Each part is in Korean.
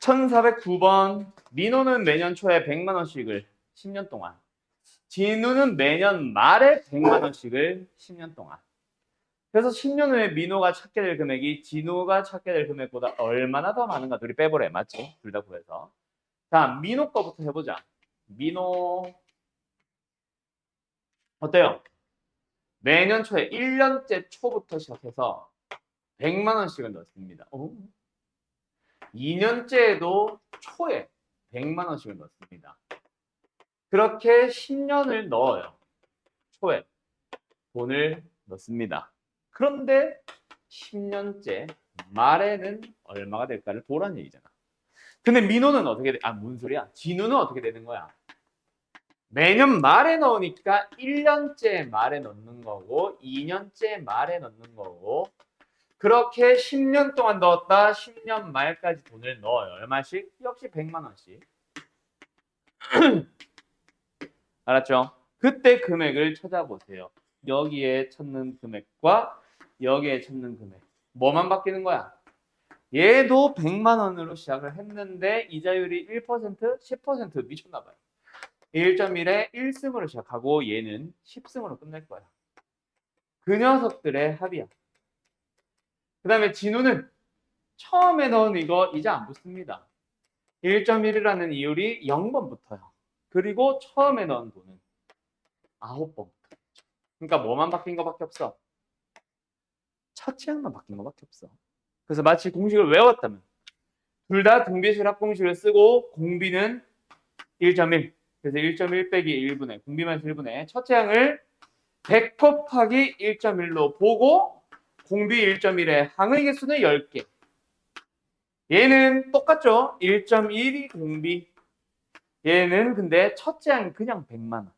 1409번. 민호는 매년 초에 100만 원씩을 10년 동안. 진우는 매년 말에 100만 원씩을 10년 동안. 그래서 10년 후에 민호가 찾게 될 금액이 진우가 찾게 될 금액보다 얼마나 더 많은가 둘이 빼보래. 맞지? 둘 다 구해서. 자, 민호 거부터 해보자. 민호 어때요? 매년 초에 1년째 초부터 시작해서 100만 원씩을 넣습니다. 2년째에도 초에 100만 원씩을 넣습니다. 그렇게 10년을 넣어요. 초에 돈을 넣습니다. 그런데 10년째 말에는 얼마가 될까를 보라는 얘기잖아. 근데 민호는 어떻게 돼? 뭔 소리야? 진우는 어떻게 되는 거야? 매년 말에 넣으니까 1년째 말에 넣는 거고 2년째 말에 넣는 거고 그렇게 10년 동안 넣었다 10년 말까지 돈을 넣어요. 얼마씩? 역시 100만 원씩. 알았죠? 그때 금액을 찾아보세요. 여기에 찾는 금액과 여기에 찾는 금액. 뭐만 바뀌는 거야? 얘도 100만 원으로 시작을 했는데 이자율이 1%, 10% 미쳤나 봐요. 1.1에 1승으로 시작하고 얘는 10승으로 끝낼 거야. 그 녀석들의 합이야. 그 다음에 진우는 처음에 넣은 이거 이자 안 붙습니다. 1.1이라는 이율이 0번부터요. 그리고 처음에 넣은 돈은 9번부터. 그러니까 뭐만 바뀐 거밖에 없어? 첫째 항만 바뀐 거밖에 없어. 그래서 마치 공식을 외웠다면 둘 다 등비실 합공식을 쓰고 공비는 1.1. 그래서 1.1 빼기 1분의 공비만 1분의 첫째 항을 100 곱하기 1.1로 보고 공비 1.1의 항의 개수는 10개. 얘는 똑같죠? 1.1이 공비. 얘는 근데 첫째 항이 그냥 100만 원.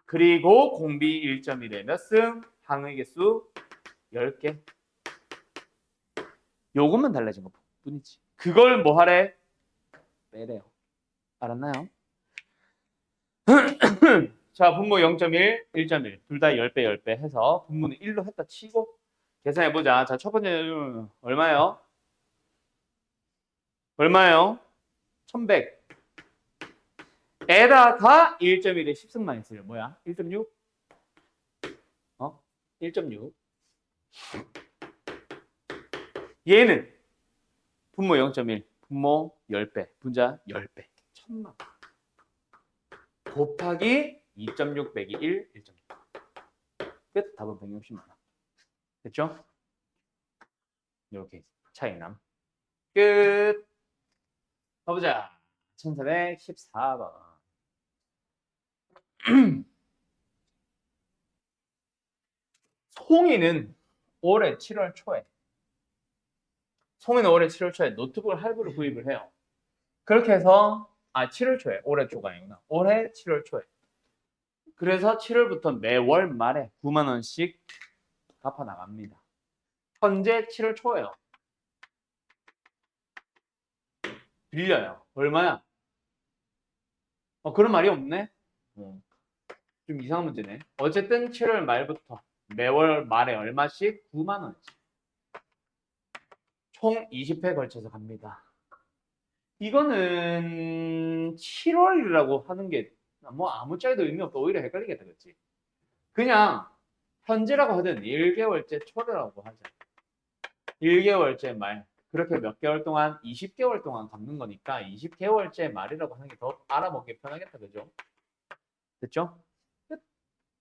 그리고 공비 1.1에 몇 승? 항의 개수 10개. 요것만 달라진 것 뿐이지. 그걸 뭐 하래? 빼래요. 알았나요? 자, 분모 0.1, 1.1. 둘 다 10배, 10배 해서 분모는 1로 했다 치고 계산해보자. 자, 첫 번째 얼마예요? 얼마예요? 1100. 에다가 1.1에 10승만 있어요. 뭐야? 1.6? 1.6. 얘는 분모 0.1, 분모 10배, 분자 10배. 1000만. 곱하기 2.6 빼기 1, 1.6. 끝. 답은 160만 원. 됐죠? 이렇게 차이남. 끝. 가보자. 1414번. 송이는 올해 7월 초에 노트북을 할부로 구입을 해요. 그렇게 해서 7월 초에 올해 초가 아니구나. 올해 7월 초에. 그래서 7월부터 매월 말에 9만 원씩 갚아 나갑니다. 현재 7월 초예요. 빌려요. 얼마야? 그런 말이 없네. 좀 이상한 문제네. 어쨌든 7월 말부터 매월 말에 얼마씩? 9만 원씩. 총 20회 걸쳐서 갑니다. 이거는 7월이라고 하는 게 뭐 아무 짝에도 의미 없고 오히려 헷갈리겠다, 그렇지? 그냥 현재라고 하든 1개월째 초라고 하자. 1개월째 말. 그렇게 몇 개월 동안? 20개월 동안 갚는 거니까 20개월째 말이라고 하는 게 더 알아먹기 편하겠다, 그죠? 됐죠? 끝.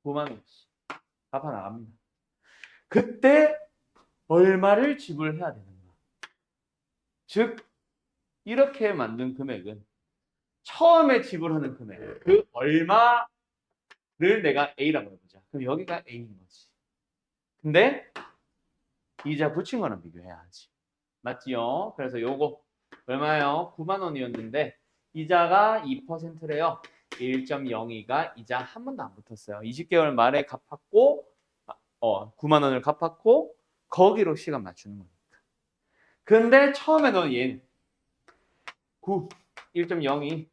9만 원씩 갚아 나갑니다. 그때 얼마를 지불해야 되는가? 즉 이렇게 만든 금액은 처음에 지불하는 금액, 그 얼마를 내가 A라고 해보자. 그럼 여기가 A인 거지. 근데 이자 붙인 거랑 비교해야지. 맞지요? 그래서 요거 얼마예요? 9만 원이었는데 이자가 2%래요. 1.02가 이자 한 번도 안 붙었어요. 20개월 말에 갚았고 9만 원을 갚았고 거기로 시간 맞추는 거니까. 근데 처음에 넣은 얘는 9, 1.02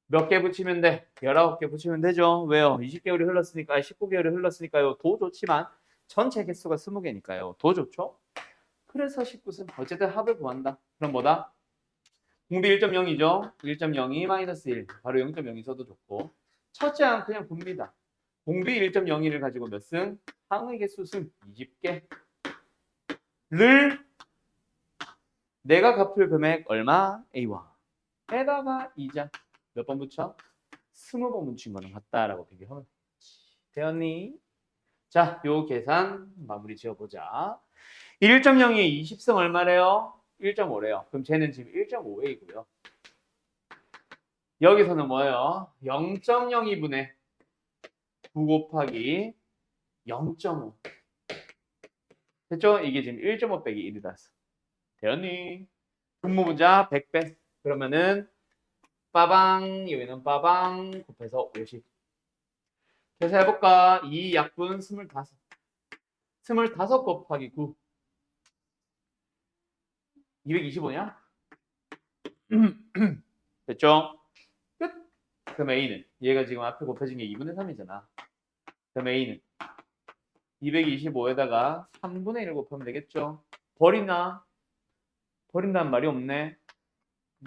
몇 개 붙이면 돼? 19개 붙이면 되죠. 왜요? 20개월이 흘렀으니까 19개월이 흘렀으니까요. 도 좋지만 전체 개수가 20개니까요. 도 좋죠? 그래서 19승. 어쨌든 합을 구한다. 그럼 뭐다? 공비 1.0이죠. 1.02 마이너스 1. 바로 0.0 있어도 좋고. 첫째 항 그냥 봅니다. 공비 1.01을 가지고 몇 승? 항의 개수 승 20개를 내가 갚을 금액 얼마? A1. 에다가 이자 몇 번 붙여? 20번 붙인 거는 같다라고 비교하면 되었니? 자, 요 계산 마무리 지어보자. 1.02에 20승 얼마래요? 1.5래요. 그럼 쟤는 지금 1.5A고요. 여기서는 뭐예요? 0.02분의 9 곱하기 0.5. 됐죠? 이게 지금 1.5 빼기 1이라서. 되었니? 분모분자 100배. 그러면은 빠방, 여기는 빠방 곱해서 50. 그래서 해볼까? 이 약분 25. 25 곱하기 9. 225냐? 됐죠? 끝. 그럼 A는 얘가 지금 앞에 곱해진 게 2분의 3이잖아. 그럼 A는 225에다가 3분의 1 곱하면 되겠죠? 버리나? 버린다는 말이 없네.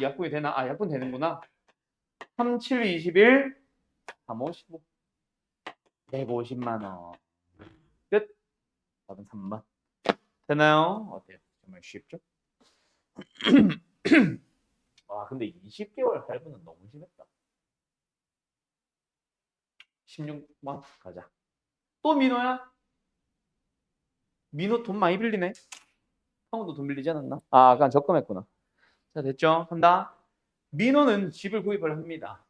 약분이 되나? 아, 약분 되는구나. 3, 7, 21, 3, 5, 15. 150만 원. 끝. 답은 3번. 되나요? 어때요? 정말 쉽죠? 와, 근데 20개월 할부는 너무 심했다. 16번 가자. 또 민호야? 민호 돈 많이 빌리네. 형도 돈 빌리지 않았나? 아, 아까 적금했구나. 자, 됐죠? 한다. 민호는 집을 구입을 합니다.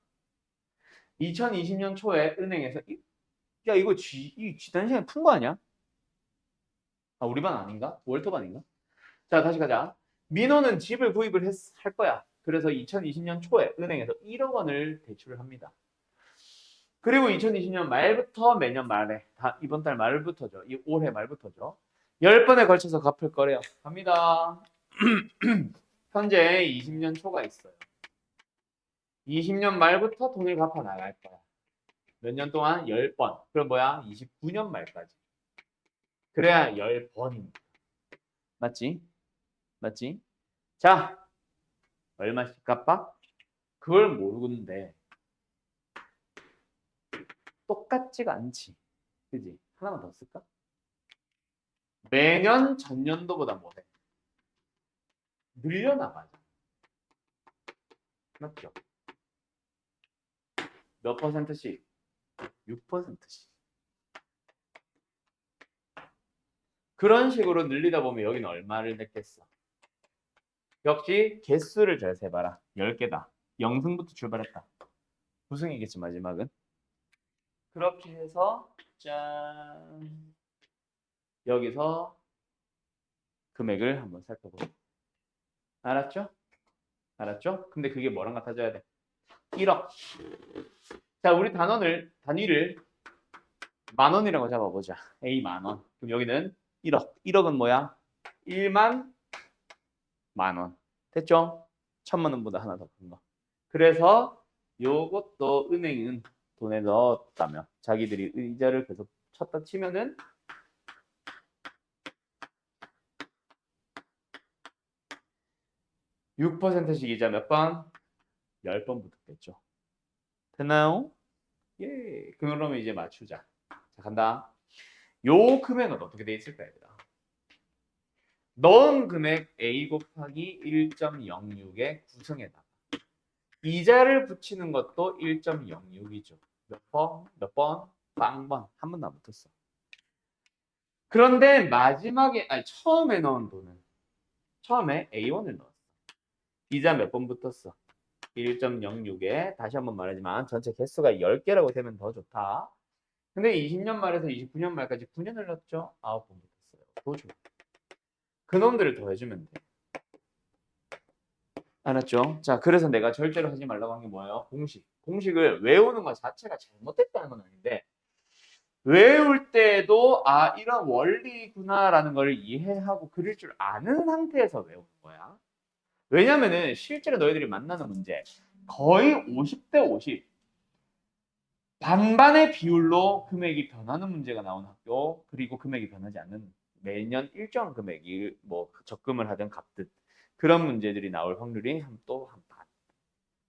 2020년 초에 은행에서 야, 이거 지난 시간에 푼 거 아니야? 아, 우리 반 아닌가? 월터 반인가? 자, 다시 가자. 민호는 집을 구입을 할 거야. 그래서 2020년 초에 은행에서 1억 원을 대출을 합니다. 그리고 2020년 말부터 매년 말에, 이번 달 말부터죠. 이 올해 말부터죠. 10번에 걸쳐서 갚을 거래요. 갑니다. 현재 20년 초가 있어요. 20년 말부터 돈을 갚아 나갈 거야. 몇 년 동안? 10번. 그럼 뭐야? 29년 말까지. 그래야 10번입니다. 맞지? 맞지? 자, 얼마씩 갚아? 그걸 모르는데 똑같지가 않지. 그지? 하나만 더 쓸까? 매년 전년도보다 뭐해? 늘려나가죠. 맞죠? 몇 퍼센트씩? 6%씩. 그런 식으로 늘리다 보면 여기는 얼마를 냈겠어? 역시 개수를 잘 세봐라. 10개다. 0승부터 출발했다. 9승이겠지 마지막은. 그렇게 해서 짠 여기서 금액을 한번 살펴보고 알았죠? 알았죠? 근데 그게 뭐랑 같아져야 돼? 1억. 자, 우리 단위를 만 원이라고 잡아보자. A 만 원. 그럼 여기는 1억. 1억은 뭐야? 1만 만 원. 됐죠? 1000만 원보다 하나 더 큰 거. 그래서 요것도 은행은 돈에 넣었다면 자기들이 이자를 계속 쳤다 치면은 6%씩 이자 몇 번? 10번 붙었겠죠. 됐나요? 예. 그러면 이제 맞추자. 자, 간다. 요 금액은 어떻게 돼 있을까, 얘들아? 넣은 금액 A 곱하기 1.06의 구성에다가 이자를 붙이는 것도 1.06이죠. 몇 번? 몇 번? 빵번. 한 번도 안 붙었어. 그런데 마지막에, 아니, 처음에 넣은 돈은 처음에 A1을 넣었어. 이자 몇 번 붙었어? 1.06에 다시 한번 말하지만 전체 개수가 10개라고 되면 더 좋다. 근데 20년 말에서 29년 말까지 9년을 넣었죠? 9번 붙었어요. 더 좋아. 그놈들을 더해주면 돼. 알았죠? 자, 그래서 내가 절대로 하지 말라고 한 게 뭐예요? 공식. 공식을 외우는 것 자체가 잘못됐다는 건 아닌데 외울 때도 이런 원리구나라는 걸 이해하고 그릴 줄 아는 상태에서 외우는 거야. 왜냐면은 실제로 너희들이 만나는 문제 거의 50대 50 반반의 비율로 금액이 변하는 문제가 나오는 학교 그리고 금액이 변하지 않는 매년 일정한 금액이 뭐 적금을 하든 갚든 그런 문제들이 나올 확률이 또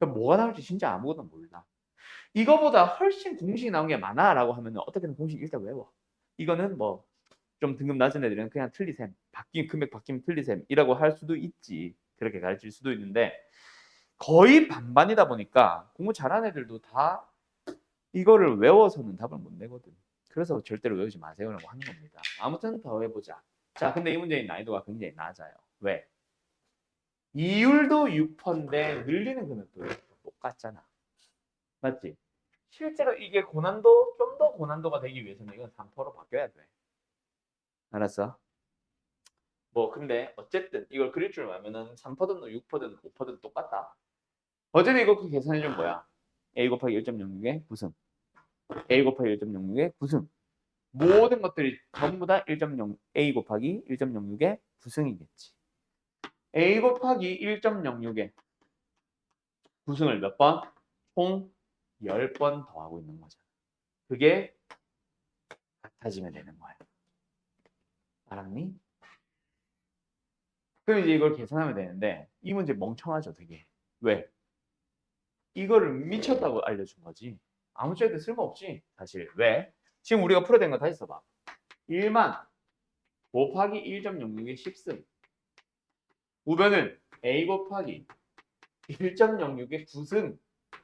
그럼 뭐가 나올지 진짜 아무것도 몰라. 이거보다 훨씬 공식이 나온 게 많아라고 하면 어떻게든 공식 일단 외워. 이거는 뭐 좀 등급 낮은 애들은 그냥 틀리셈, 금액 바뀌면 틀리셈이라고 할 수도 있지. 그렇게 가르칠 수도 있는데 거의 반반이다 보니까 공부 잘하는 애들도 다 이거를 외워서는 답을 못 내거든. 그래서 절대로 외우지 마세요라고 하는 겁니다. 아무튼 더 해보자. 자, 근데 이 문제의 난이도가 굉장히 낮아요. 왜? 이율도 6%인데 늘리는 금액도 똑같잖아. 맞지? 실제로 이게 고난도, 좀 더 고난도가 되기 위해서는 이건 3%로 바뀌어야 돼. 알았어? 뭐 근데 어쨌든 이걸 그릴 줄 알면은 3%든 6%든 5%든 똑같다. 어쨌든 이거 그 계산해 준 거야. a 곱하기 1.06의 구승. a 곱하기 1.06의 구승. 모든 것들이 전부 다 1.0 a 곱하기 1.06의 구승이겠지. a 곱하기 1.06의 구승을 몇 번? 총 10번 더하고 있는 거잖아. 그게 같아지면 되는 거야. 알았니? 그럼 이제 이걸 계산하면 되는데 이 문제 멍청하죠 되게. 왜? 이거를 미쳤다고 알려준 거지. 아무 쪽에도 쓸모없지 사실. 왜? 지금 우리가 풀어낸 거 다시 써봐. 1만 곱하기 1.06의 10승 우변은 a 곱하기 1.06의 9승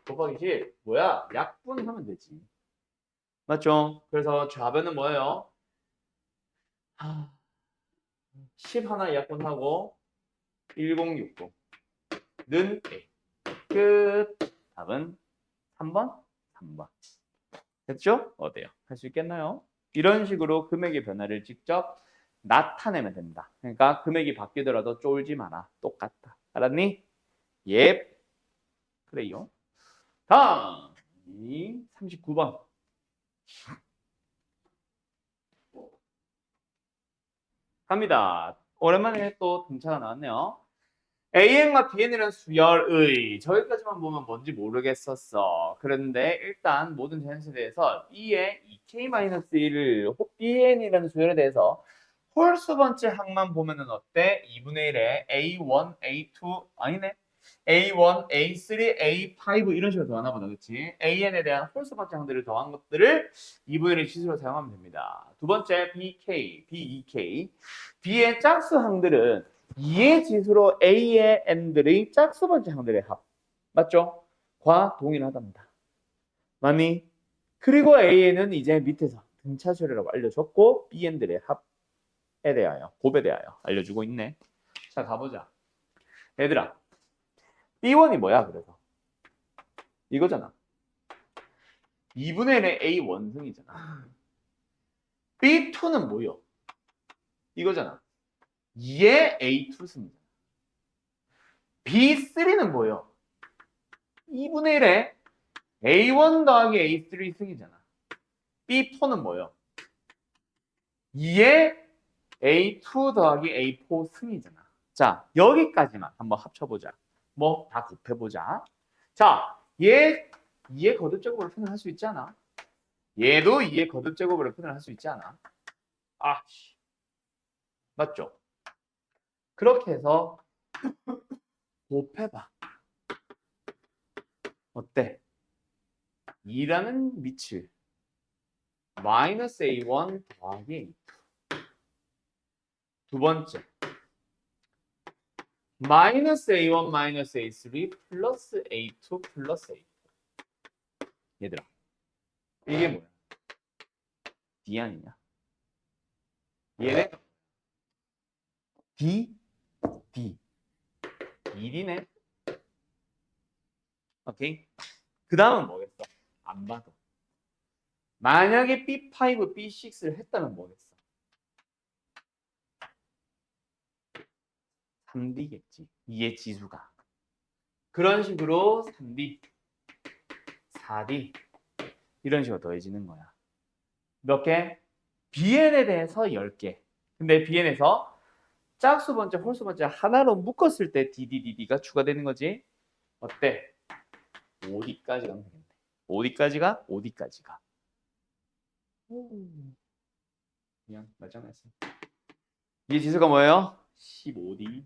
곱하기 10 뭐야? 약분하면 되지. 맞죠? 그래서 좌변은 뭐예요? 10 하나 약분하고 1060는 A. 끝. 답은 3번? 3번. 됐죠? 어때요? 할 수 있겠나요? 이런 식으로 금액의 변화를 직접 나타내면 된다. 그러니까 금액이 바뀌더라도 쫄지 마라. 똑같다. 알았니? 예. 그래요. 다음 39번. 갑니다. 오랜만에 또 등차가 나왔네요. AN과 BN이라는 수열의 저기까지만 보면 뭔지 모르겠었어. 그런데 일단 모든 자연수에 대해서 B의 2K-1을 BN이라는 수열에 대해서 홀수 번째 항만 보면은 어때? 2분의 1에 A1, A2 아니네. A1, A3, A5 이런 식으로 더하나 보다. 그치? AN에 대한 홀수 번째 항들을 더한 것들을 2분의 1의 지수로 사용하면 됩니다. 두 번째 BK, B2K. B의 짝수 항들은 2의 지수로 A의 n들의 짝수 번째 항들의 합. 맞죠? 과 동일하답니다. 맞니? 그리고 A는 이제 밑에서 등차수열이라고 알려줬고 Bn들의 합에 대하여, 곱에 대하여 알려주고 있네. 자, 가보자. 얘들아, B1이 뭐야, 그래서? 이거잖아. 2분의 1의 A 원승이잖아. B2는 뭐요? 이거잖아. 2의 A2 승이잖아. B3는 뭐요? 2분의 1의 A1 더하기 A3 승이잖아. B4는 뭐요? 2의 A2 더하기 A4 승이잖아. 자, 여기까지만 한번 합쳐보자. 뭐 다 곱해보자. 자, 얘 2의 거듭제곱으로 표현할 수 있지 않아? 얘도 2의 거듭제곱으로 표현할 수 있지 않아? 아, 맞죠? 그렇게 해서 곱해봐. 어때? 2라는 밑을 마이너스 A1 더하기 A2. 두 번째, 마이너스 A1 마이너스 A3 플러스 A2 플러스 A4. 얘들아, 이게 뭐야? D 아니냐? 얘네 D, D. 1이네. 오케이? 그 다음은 뭐겠어? 안 봐도. 만약에 B5, B6를 했다면 뭐겠어? 3D겠지. 2의 지수가. 그런 식으로 3D, 4D 이런 식으로 더해지는 거야. 몇 개? BN에 대해서 10개. 근데 BN에서 짝수 번째, 홀수 번째 하나로 묶었을 때 DDDD가 추가되는 거지. 어때? 5D까지 가면 되겠네. 5D까지가 5D까지가. 그냥 말장난했어. 이 지수가 뭐예요? 15D.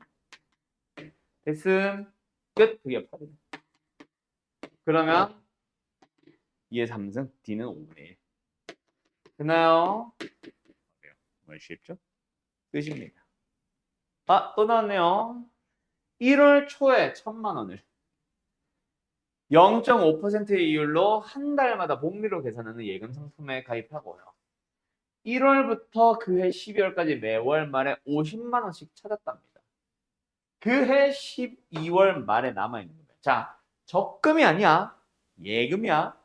됐음. 끝. 그게 8이다. 그러면 2의 3승, D는 5분의 1. 됐나요? 뭐 쉽죠? 끝입니다. 아, 또 나왔네요. 1월 초에 1,000만 원을 0.5%의 이율로 한 달마다 복리로 계산하는 예금 상품에 가입하고요. 1월부터 그해 12월까지 매월 말에 50만 원씩 찾았답니다. 그해 12월 말에 남아있는 거예요. 자, 적금이 아니야. 예금이야.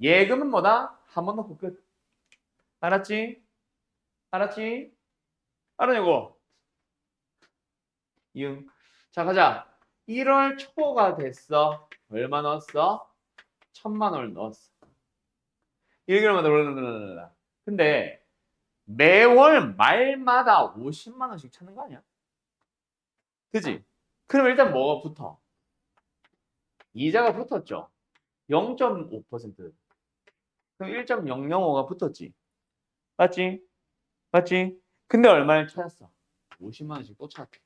예금은 뭐다? 한 번 넣고 끝. 알았지? 알았지? 알았냐고? 이응. 자, 가자. 1월 초가 됐어. 얼마 넣었어? 1,000만 원을 넣었어. 1개월마다 오르는다. 근데 매월 말마다 50만 원씩 찾는 거 아니야? 그지? 그럼 일단 뭐가 붙어? 이자가 붙었죠. 0.5%. 그럼 1.005가 붙었지. 맞지? 맞지? 근데 얼마를 찾았어? 50만 원씩 또 찾았대.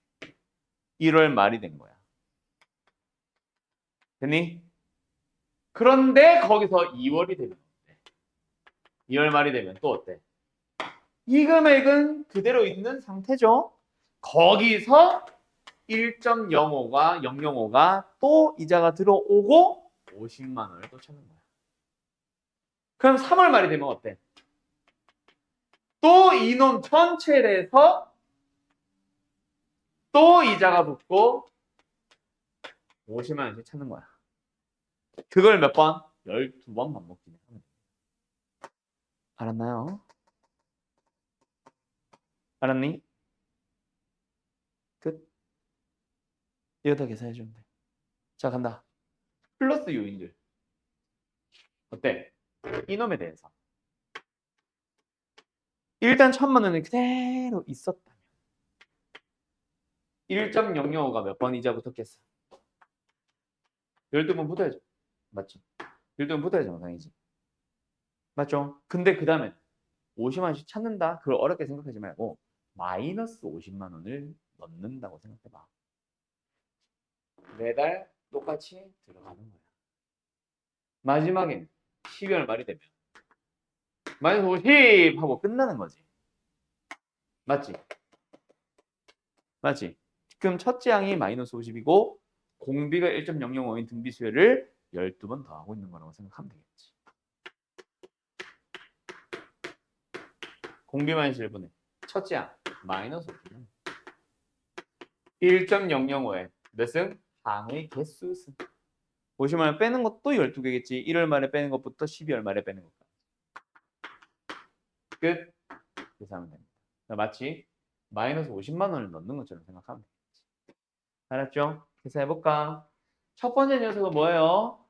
1월 말이 된 거야. 됐니? 그런데 거기서 2월이 되면 어때? 2월 말이 되면 또 어때? 이 금액은 그대로 있는 상태죠. 거기서 1.05가 005가 또 이자가 들어오고 50만 원을 또 찾는 거야. 그럼 3월 말이 되면 어때? 또 이놈 전체에 대해서 또 이자가 붙고 50만 원씩 찾는 거야. 그걸 몇 번? 12번 반복하면 돼. 알았나요? 알았니? 끝. 이거 다 계산해주면 돼. 자, 간다. 플러스 요인들. 어때? 이놈에 대해서. 일단 1,000만 원은 그대로 있었다면 1.005가 몇 번 이자 붙었겠어? 12번 붙어야죠. 맞지? 12번 붙어야 정상이지. 맞죠? 근데 그 다음에 50만 원씩 찾는다. 그걸 어렵게 생각하지 말고 마이너스 50만 원을 넣는다고 생각해봐. 매달 똑같이 들어가는 거야. 마지막엔 12월 말이 되면 마이너스 50 하고 끝나는 거지. 맞지? 맞지? 그럼 첫째 항이 마이너스 50이고 공비가 1.005인 등비 수요를 12번 더 하고 있는 거라고 생각하면 되겠지. 공비 마이너스 1분의 첫째 항 마이너스 50은 1.005에 몇 승? 항의 개수 승. 50만 원 빼는 것도 12개겠지. 1월 말에 빼는 것부터 12월 말에 빼는 것까지. 끝. 계산하면 됩니다. 마치 마이너스 50만 원을 넣는 것처럼 생각하면 되겠지. 알았죠? 계산해볼까? 첫 번째 녀석은 뭐예요?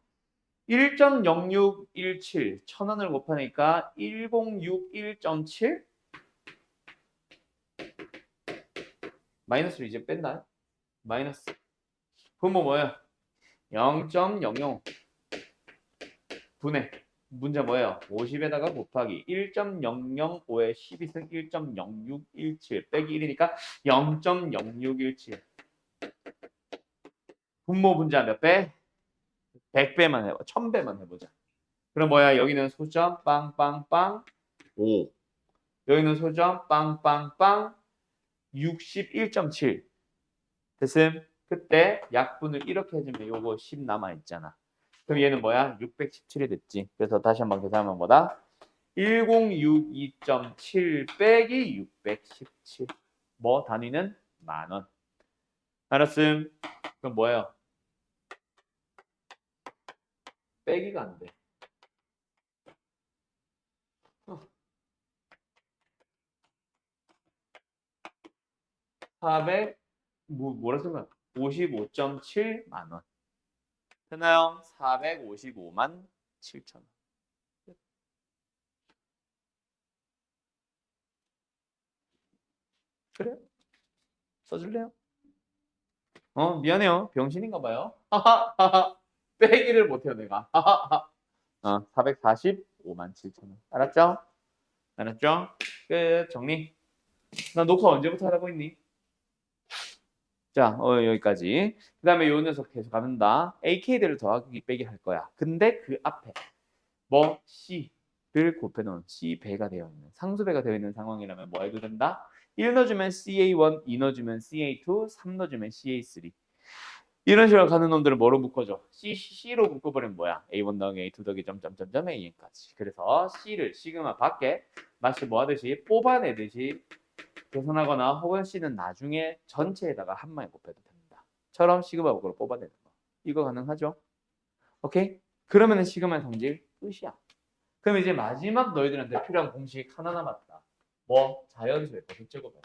1.0617 1,000원을 곱하니까 1061.7 마이너스를 이제 뺀다. 마이너스. 그럼 뭐예요? 0.00 분의 문제 뭐예요? 50에다가 곱하기 1.005에 12승 1.0617 빼기 1이니까 0.0617 분모 분자 몇 배? 100배만 해봐. 1000배만 해보자. 그럼 뭐야? 여기는 소점 빵빵빵 5. 여기는 소점 빵빵빵 61.7. 됐음? 그때 약분을 이렇게 해주면 요거 10 남아있잖아. 그럼 얘는 뭐야? 617이 됐지. 그래서 다시 한번 계산하면 뭐다? 1062.7 빼기 617. 뭐 단위는 만원. 알았음? 그럼 뭐예요? 빼기가 안 돼. 어. 400 뭐라 쓴 거야? 55.7만 원. 되나요? 455만 7천 원. 그래? 써줄래요? 미안해요. 병신인가 봐요. 하하하하. 빼기를 못해요, 내가. 하하하. 445만 7천 원. 알았죠? 알았죠? 끝. 정리. 나 녹화 언제부터 하라고 했니? 자, 여기까지. 그 다음에 요 녀석 계속 가는다. AK들을 더하기 빼기 할 거야. 근데 그 앞에 뭐 C를 곱해놓은 C배가 되어 있는 상수배가 되어 있는 상황이라면 뭐 해도 된다? 1 넣어주면 CA1, 2 넣어주면 CA2, 3 넣어주면 CA3. 이런 식으로 가는 놈들을 뭐로 묶어줘? C로 묶어버리면 뭐야? A1 더하기 A2 더하기 점점점점 AN까지. 그래서 C를 시그마 밖에 마치 뭐 하듯이 뽑아내듯이 계산하거나 혹은 C는 나중에 전체에다가 한 마에 곱해도 됩니다. 처럼 시그마 밖으로 뽑아내는 거. 이거 가능하죠? 오케이? 그러면은 시그마의 성질 끝이야. 그럼 이제 마지막 너희들한테 필요한 공식 하나 남았다. 뭐? 자연수의 거듭제곱이야.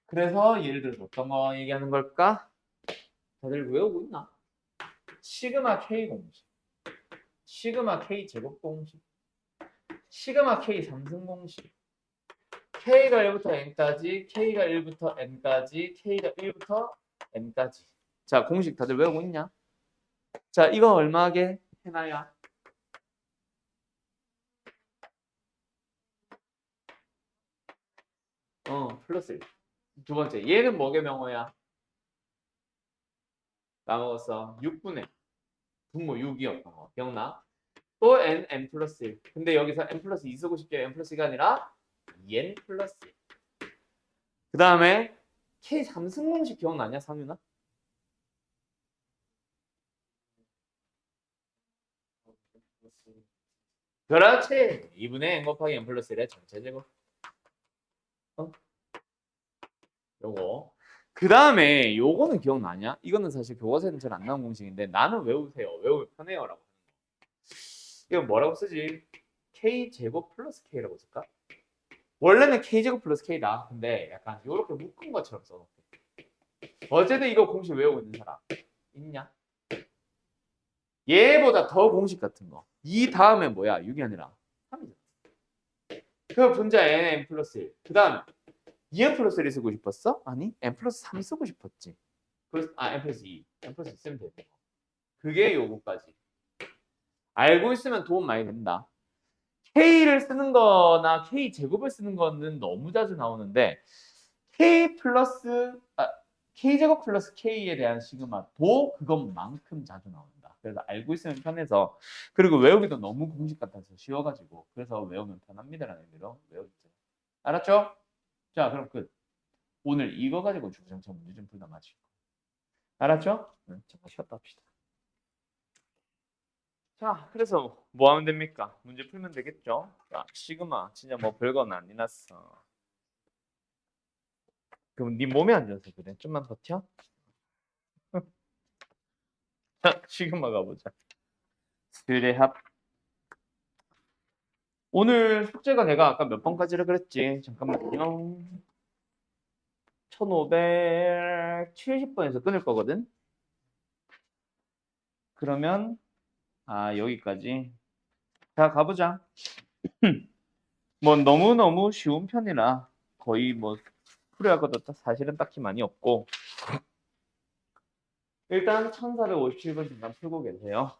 그래서 예를 들어서 어떤 거 얘기하는 걸까? 다들 외우고 있나? 시그마 K 공식, 시그마 K 제곱 공식, 시그마 K 삼승 공식, K가 1부터 N까지, K가 1부터 N까지, K가 1부터 N까지. 자, 공식 다들 외우고 있냐? 자, 이거 얼마게 해놔야? 플러스 1. 두 번째, 얘는 뭐게 명호야? 까먹었어. 6분의 분모 6이었던 거. 기억나? 또 n 플러스 1. 근데 여기서 n 플러스 2 쓰고 싶게 n 플러스 2가 아니라 n 플러스 1. 그 다음에 k 삼승공식 기억나냐, 상윤아? 그렇지. 2분의 n 곱하기 n 플러스 1의 전체 제곱. 어? 요거. 그 다음에 요거는 기억나냐? 이거는 사실 교과서에는 잘 안 나온 공식인데 나는 외우세요. 외우면 편해요라고. 이건 뭐라고 쓰지? k 제곱 플러스 k라고 쓸까? 원래는 k 제곱 플러스 k다. 근데 약간 이렇게 묶은 것처럼 써놓게. 어쨌든 이거 공식 외우고 있는 사람 있냐? 얘보다 더 공식 같은 거. 이 다음에 뭐야? 6이 아니라 3이잖아. 그 분자 n 플러스 1. 그 다음 2n 플러스 1이 쓰고 싶었어? 아니 n 플러스 3 쓰고 싶었지. n 플러스 2. n 플러스 2 쓰면 되고. 그게 요거까지. 알고 있으면 도움 많이 된다. K를 쓰는 거나 K 제곱을 쓰는 거는 너무 자주 나오는데 K 플러스 K 제곱 플러스 K에 대한 시그마도 그것만큼 자주 나온다. 그래서 알고 있으면 편해서 그리고 외우기도 너무 공식 같아서 쉬워가지고 그래서 외우면 편합니다라는 의미로 외우죠. 알았죠? 자 그럼 끝. 오늘 이거 가지고 주구장창 문제 좀 풀다 마치고. 알았죠? 응, 잠깐 쉬었다 합시다. 자, 그래서 뭐 하면 됩니까? 문제 풀면 되겠죠? 자, 시그마 진짜 뭐 별건 아니났어. 그럼 네 몸에 앉아서 그래. 좀만 버텨. 자, 시그마 가보자. 수례합. 오늘 숙제가 내가 아까 몇 번까지를 그랬지? 잠깐만요. 1570번에서 끊을 거거든. 그러면 여기까지. 자, 가보자. 뭐 너무너무 쉬운 편이라 거의 뭐 풀어야 할 것도 사실은 딱히 많이 없고 일단 1457번 잠깐 풀고 계세요.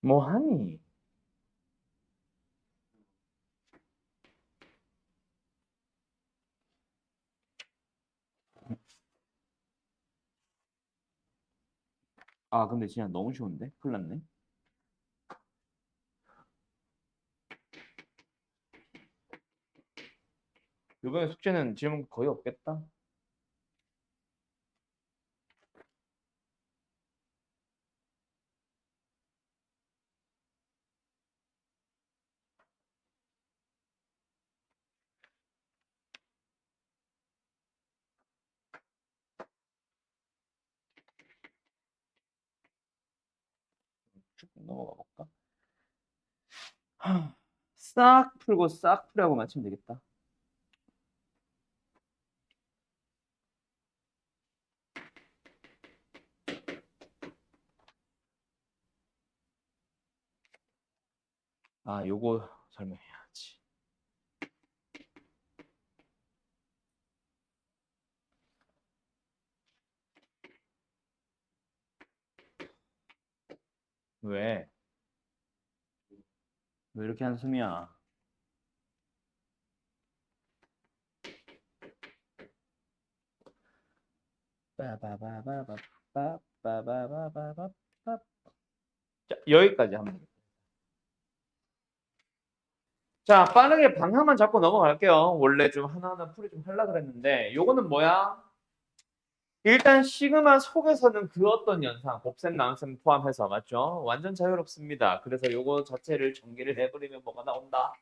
뭐 하니? 근데 진짜 너무 쉬운데? 큰일 났네. 이번에 숙제는 질문 거의 없겠다. 쭉 넘어가 볼까? 싹 풀고 싹 풀하고 맞추면 되겠다. 요거 설명해야지. 왜? 왜 이렇게 한숨이야? 빠바바바바바바바바바바. 자, 여기까지 합니다. 자, 빠르게 방향만 잡고 넘어갈게요. 원래 좀 하나하나 풀이 좀 하려고 그랬는데 요거는 뭐야? 일단 시그마 속에서는 그 어떤 연상, 곱셈, 나눗셈 포함해서 맞죠? 완전 자유롭습니다. 그래서 요거 자체를 전개를 해버리면 뭐가 나온다?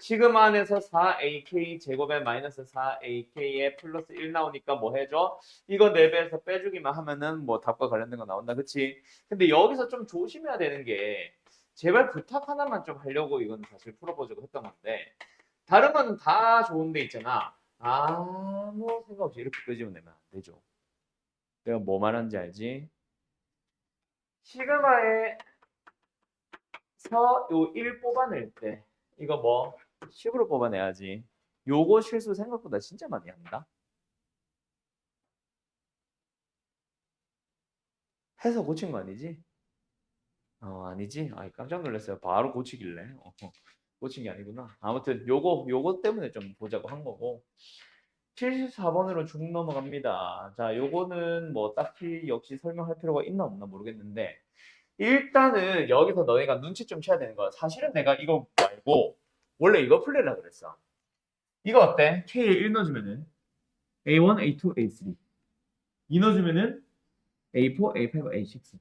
시그마 안에서 4ak 제곱에 마이너스 4ak에 플러스 1 나오니까 뭐 해줘? 이거 4배에서 빼주기만 하면은 뭐 답과 관련된 거 나온다. 그치? 근데 여기서 좀 조심해야 되는 게 제발 부탁 하나만 좀 하려고 이건 사실 풀어보자고 했던 건데 다른 거는 다 좋은데 있잖아. 아무 생각 없이 이렇게 끄집어내면 안 되죠. 내가 뭐 말하는지 알지? 시그마에서 요 1 뽑아낼 때 이거 뭐 10으로 뽑아내야지. 요거 실수 생각보다 진짜 많이 한다. 해서 고친 거 아니지? 아니지? 아이 깜짝 놀랐어요. 바로 고치길래. 고친 게 아니구나. 아무튼 요거 때문에 좀 보자고 한 거고. 74번으로 쭉 넘어갑니다. 자, 요거는 뭐 딱히 역시 설명할 필요가 있나 없나 모르겠는데 일단은 여기서 너희가 눈치 좀 채야 되는 거야. 사실은 내가 이거 말고 원래 이거 풀리려고 그랬어. 이거 어때? K에 1 넣어주면은 A1, A2, A3 2 넣어주면은 A4, A5, A6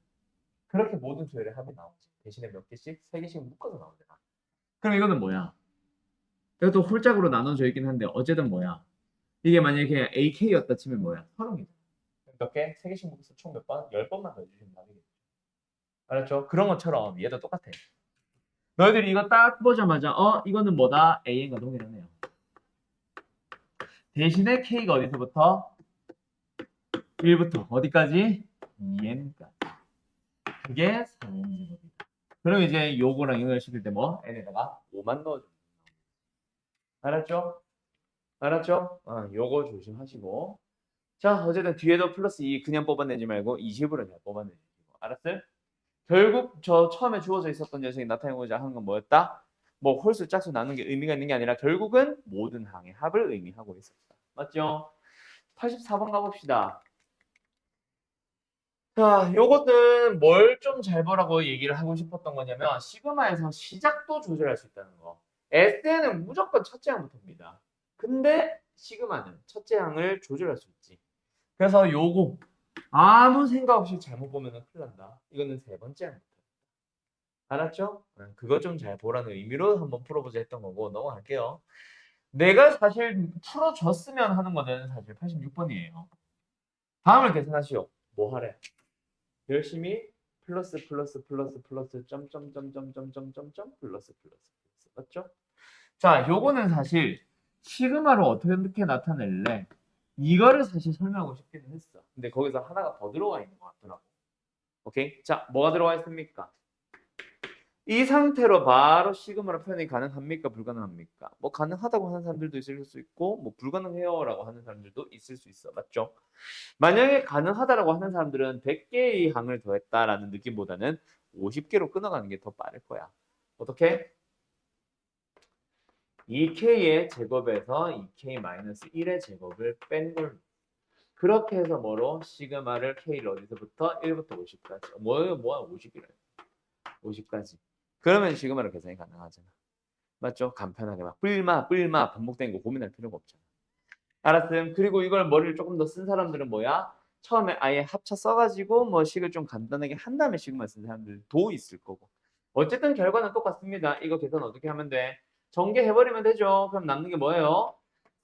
그렇게 모든 수열의 합이 나오지. 대신에 몇 개씩? 3개씩 묶어서 나오잖아. 그럼 이거는 뭐야? 이것도 홀짝으로 나눠져 있긴 한데 어쨌든 뭐야? 이게 만약에 AK였다 치면 뭐야? 30개잖아. 몇 개? 3개씩 묶어서 총 몇 번? 10번만 넣어주시면 답이겠죠. 알았죠? 그런 것처럼 얘도 똑같아. 너희들이 이거 딱 보자마자 이거는 뭐다? AN과 동일하네요. 대신에 K가 어디서부터? 1부터 어디까지? 2N까지. 그게 4N제곱이다. 그럼 이제 요거랑 이걸 시킬 때 뭐? N에다가 5만 넣어줘. 알았죠? 알았죠? 요거 조심하시고. 자, 어쨌든 뒤에도 플러스 2 그냥 뽑아내지 말고 20으로 잘 뽑아내지. 알았어요? 결국 저 처음에 주어져 있었던 녀석이 나타내고자 하는 건 뭐였다? 뭐 홀수 짝수 나누는 게 의미가 있는 게 아니라 결국은 모든 항의 합을 의미하고 있었다. 맞죠? 84번 가봅시다. 자, 요것은 뭘 좀 잘 보라고 얘기를 하고 싶었던 거냐면 시그마에서 시작도 조절할 수 있다는 거. SN은 무조건 첫째 항부터입니다. 근데 시그마는 첫째 항을 조절할 수 있지. 그래서 요거 아무 생각 없이 잘못 보면 큰일 난다. 이거는 세 번째 항부터. 알았죠? 그거 좀 잘 보라는 의미로 한번 풀어보자 했던 거고 넘어갈게요. 내가 사실 풀어줬으면 하는 거는 사실 86번이에요. 다음을 계산하시오. 뭐 하래? 열심히 플러스 플러스 플러스 플러스 점점점점점점점 플러스 플러스 플러스 맞죠? 자, 요거는 사실 시그마로 어떻게 나타낼래? 이거를 사실 설명하고 싶기는 했어. 근데 거기서 하나가 더 들어와 있는 것 같더라고. 오케이? 자, 뭐가 들어와 있습니까? 이 상태로 바로 시그마로 표현이 가능합니까? 불가능합니까? 뭐 가능하다고 하는 사람들도 있을 수 있고 뭐 불가능해요라고 하는 사람들도 있을 수 있어. 맞죠? 만약에 가능하다라고 하는 사람들은 100개의 항을 더했다라는 느낌보다는 50개로 끊어가는 게 더 빠를 거야. 어떻게? 2k의 제곱에서 2k-1의 제곱을 뺀 걸로. 그렇게 해서 뭐로? 시그마를 k를 어디서부터? 1부터 50까지. 뭐야 50이래. 50까지. 그러면 시그마로 계산이 가능하잖아. 맞죠? 간편하게 막 뿔마 반복되는 거 고민할 필요가 없잖아. 알았음. 그리고 이걸 머리를 조금 더 쓴 사람들은 뭐야? 처음에 아예 합쳐 써가지고 뭐 식을 좀 간단하게 한 다음에 식만 쓴 사람들도 있을 거고. 어쨌든 결과는 똑같습니다. 이거 계산 어떻게 하면 돼? 전개해버리면 되죠. 그럼 남는 게 뭐예요?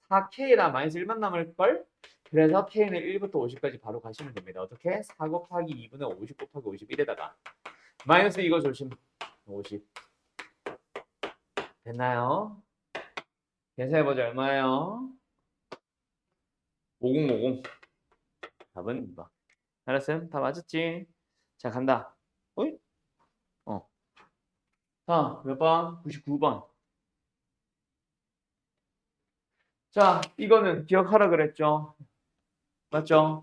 4K라 마이너스 1만 남을걸? 그래서 K는 1부터 50까지 바로 가시면 됩니다. 어떻게? 4 곱하기 2분의 50 곱하기 51에다가 마이너스 이거 조심. 50. 됐나요? 계산해보자. 얼마예요? 5050. 답은 2번. 알았어요? 다 맞았지? 자, 간다. 어이? 어. 자, 몇 번? 99번. 자, 이거는 기억하라 그랬죠? 맞죠?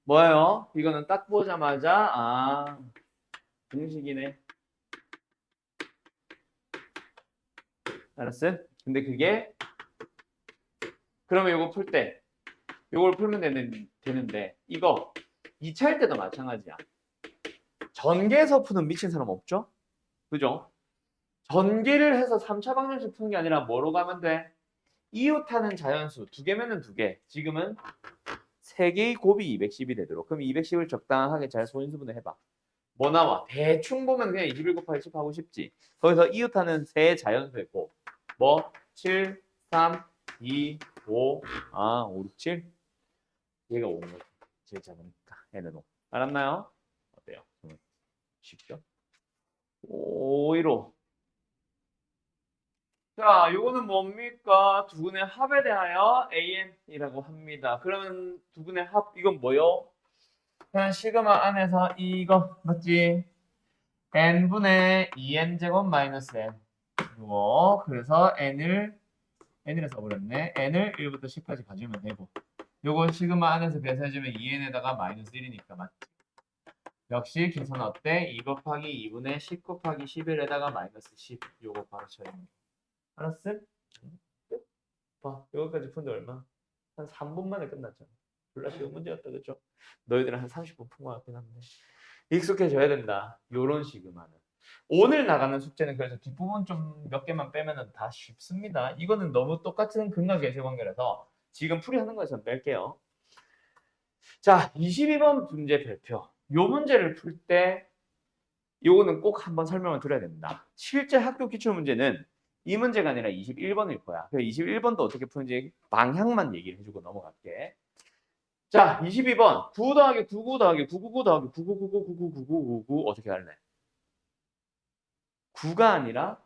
뭐예요? 이거는 딱 보자마자 공식이네. 알았어? 근데 그게 그러면 이거 풀 때 이걸 풀면 되는데 이거 2차일 때도 마찬가지야. 전개해서 푸는 미친 사람 없죠? 그죠? 전개를 해서 3차 방정식 푸는 게 아니라 뭐로 가면 돼? 이웃하는 자연수 두 개면은 두 개. 지금은 세 개의 곱이 210이 되도록. 그럼 210을 적당하게 잘 소인수분해 해봐. 뭐 나와? 대충 보면 그냥 21 곱하기 10 하고 싶지. 거기서 이웃하는 세 자연수의 곱. 뭐? 7, 3, 2, 5, 5, 6, 7. 얘가 5는 거지. 제일 작으니까. 얘는 5. 알았나요? 어때요? 쉽죠? 5, 1호. 자, 요거는 뭡니까? 두근의 합에 대하여 AN이라고 합니다. 그러면 두근의 합, 이건 뭐요? 그냥 시그마 안에서 이거, 맞지? n분의 2n 제곱 마이너스 n. 이거, 그래서 n을 써버렸네. n을 1부터 10까지 가지면 되고. 요거 시그마 안에서 계산해주면 2n에다가 마이너스 1이니까 맞지? 역시 계산 어때? 2 곱하기 2분의 10 곱하기 11에다가 마이너스 10. 요거 바로 쳐있는 거. 알았어? 봐, 여기까지 푼데 얼마? 한 3분 만에 끝났잖아. 졸라 쉬운 문제였다, 그죠? 너희들은 한 30분 푼 것 같긴 한데. 익숙해져야 된다. 요런 식으로만은. 오늘 나가는 숙제는 그래서 뒷부분 좀 몇 개만 빼면은 다 쉽습니다. 이거는 너무 똑같은 근과 계수 관계라서 지금 풀이하는 거에서 뺄게요. 자, 22번 문제 별표. 요 문제를 풀 때 요거는 꼭 한번 설명을 드려야 됩니다. 실제 학교 기출 문제는 이 문제가 아니라 21번일 거야. 그래서 21번도 어떻게 푸는지 방향만 얘기를 해주고 넘어갈게. 자, 22번. 9 더하기 99 더하기 999 더하기 9999999999 어떻게 할래? 9가 아니라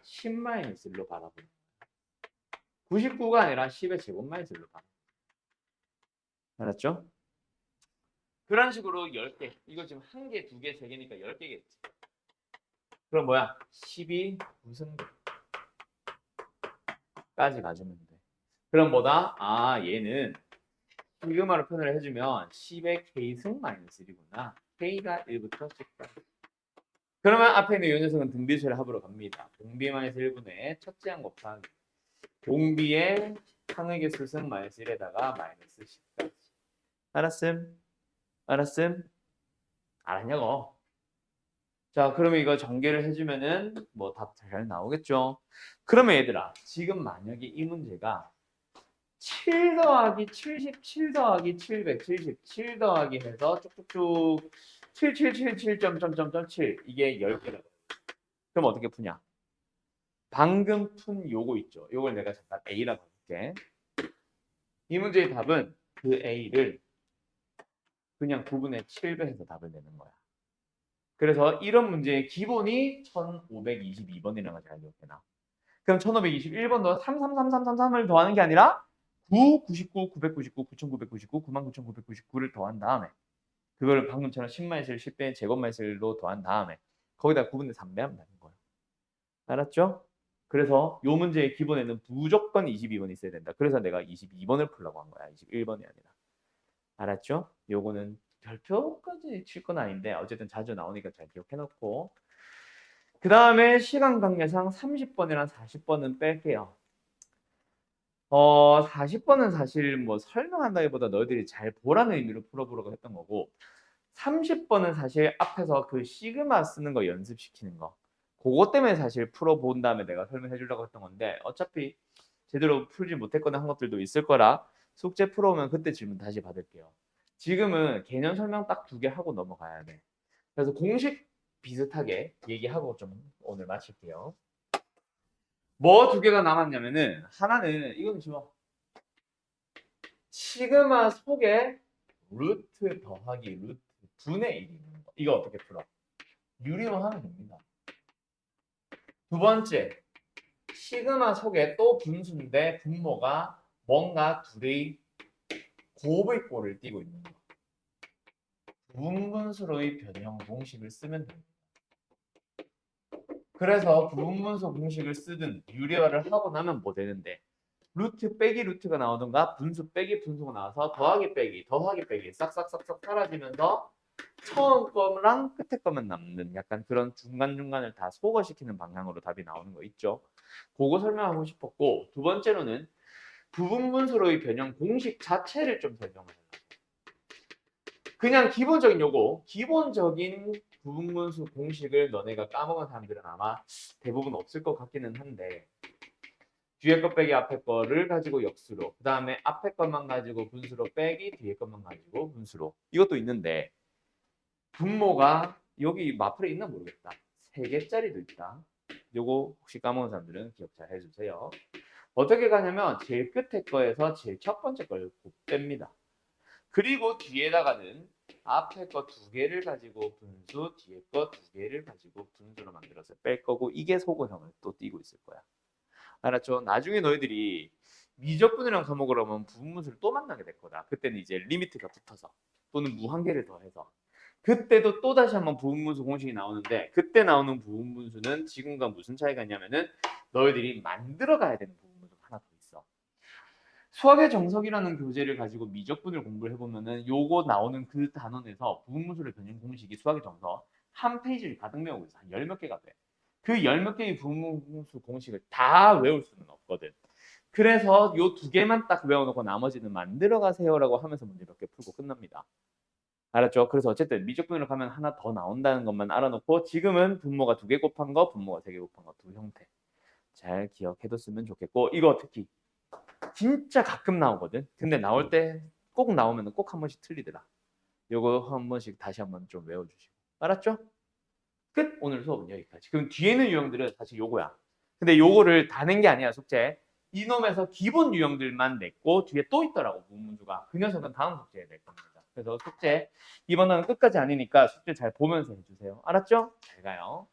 10-1로 바라보는 99가 아니라 10의 제곱 마이너스1로 바라보는 알았죠? 그런 식으로 10개. 이거 지금 1개, 2개, 3개니까 10개겠지. 그럼 뭐야? 12 무슨 까지 가주면 돼. 그럼 뭐다? 얘는 시그마로 표현을 해주면 10의 k승 마이너스 1이구나. k가 1부터 10까지. 그러면 앞에 있는 이 녀석은 등비수를 합으로 갑니다. 동비 마이너스 1분의 첫째 항 곱하기 동비의 항의 개수 승 마이너스 1에다가 마이너스 10까지. 알았음? 알았음? 알았냐고? 자, 그러면 이거 전개를 해주면은 뭐 답 잘 나오겠죠? 그러면 얘들아, 지금 만약에 이 문제가 7 더하기 77 더하기 777 더하기 해서 쭉쭉쭉 7777 점점점점7 이게 10개라고. 그럼 어떻게 푸냐? 방금 푼 요거 있죠. 요걸 내가 잠깐 A라고 할게. 이 문제의 답은 그 A를 그냥 9분의 7배 해서 답을 내는 거야. 그래서 이런 문제의 기본이 1522번이라는 걸 잘 기억해놔. 그럼 1521번도 33333을 더하는 게 아니라 9, 99, 999, 9999, 99,999를 더한 다음에 그걸 방금처럼 10마이슬 10배 제곱마이슬로 더한 다음에 거기다 9분의 3배 하면 되는 거예요. 알았죠? 그래서 요 문제의 기본에는 무조건 22번이 있어야 된다. 그래서 내가 22번을 풀려고 한 거야. 21번이 아니라. 알았죠? 요거는 별표까지 칠 건 아닌데 어쨌든 자주 나오니까 잘 기억해놓고 그 다음에 시간 관계상 30번이랑 40번은 뺄게요. 40번은 사실 뭐 설명한다기보다 너희들이 잘 보라는 의미로 풀어보라고 했던 거고 30번은 사실 앞에서 그 시그마 쓰는 거 연습시키는 거 그것 때문에 사실 풀어본 다음에 내가 설명해 주려고 했던 건데 어차피 제대로 풀지 못했거나 한 것들도 있을 거라 숙제 풀어오면 그때 질문 다시 받을게요. 지금은 개념 설명 딱 2개 하고 넘어가야 돼. 그래서 공식 비슷하게 얘기하고 좀 오늘 마칠게요. 뭐 2개가 남았냐면은 하나는 이건 지워. 시그마 속에 루트 더하기 루트 분의 1이 있는 거. 이거 어떻게 풀어? 유리로 하면 됩니다. 두 번째, 시그마 속에 또 분수인데 분모가 뭔가 둘의 곱의 꼴을 띠고 있는 거. 부분분수로의 변형 공식을 쓰면 됩니다. 그래서 부분분수 공식을 쓰든 유리화를 하고 나면 뭐 되는데 루트 빼기 루트가 나오던가 분수 빼기 분수가 나와서 더하기 빼기 싹싹싹싹 사라지면서 처음 거랑 끝에 거만 남는 약간 그런 중간중간을 다 소거시키는 방향으로 답이 나오는 거 있죠. 그거 설명하고 싶었고 두 번째로는 부분분수로의 변형 공식 자체를 좀 설명을 해요. 그냥 기본적인 요거 기본적인 부분분수 공식을 너네가 까먹은 사람들은 아마 대부분 없을 것 같기는 한데 뒤에 거 빼기 앞에 거를 가지고 역수로 그 다음에 앞에 것만 가지고 분수로 빼기 뒤에 것만 가지고 분수로 이것도 있는데 분모가 여기 마플에 있나 모르겠다 3개짜리도 있다 요거 혹시 까먹은 사람들은 기억 잘 해주세요. 어떻게 가냐면 제일 끝에 거에서 제일 첫 번째 걸 곱뺍니다. 그리고 뒤에다가는 앞에 거 2개를 가지고 분수 뒤에 거 2개를 가지고 분수로 만들어서 뺄 거고 이게 소거형을 또 띄고 있을 거야. 알았죠? 나중에 너희들이 미적분이라는 과목을 하면 부분분수를 또 만나게 될 거다. 그때는 이제 리미트가 붙어서 또는 무한계를 더해서 그때도 또 다시 한번 부분분수 공식이 나오는데 그때 나오는 부분분수는 지금과 무슨 차이가 있냐면은 너희들이 만들어 가야 되는 부분분수가 하나 더 있어. 수학의 정석이라는 교재를 가지고 미적분을 공부를 해보면은 요거 나오는 그 단원에서 부분분수를 변형 공식이 수학의 정석 한 페이지를 가득 메우고 있어. 한 10몇 개가 돼. 그 10몇 개의 부분분수 공식을 다 외울 수는 없거든. 그래서 요 2개만 딱 외워놓고 나머지는 만들어 가세요라고 하면서 문제 몇 개 풀고 끝납니다. 알았죠? 그래서 어쨌든 미적분으로 가면 하나 더 나온다는 것만 알아놓고 지금은 분모가 2개 곱한 거, 분모가 3개 곱한 거 두 형태 잘 기억해뒀으면 좋겠고 이거 특히 진짜 가끔 나오거든. 근데 나올 때 꼭 나오면 꼭 한 번씩 틀리더라. 요거 한 번씩 다시 한번 좀 외워주시고 알았죠? 끝! 오늘 수업은 여기까지. 그럼 뒤에 있는 유형들은 사실 요거야. 근데 요거를 다 낸 게 아니야 숙제. 이놈에서 기본 유형들만 냈고 뒤에 또 있더라고 문문수가. 그 녀석은 다음 숙제에 낼 겁니다. 그래서 숙제 이번 화는 끝까지 아니니까 숙제 잘 보면서 해주세요. 알았죠? 잘 가요.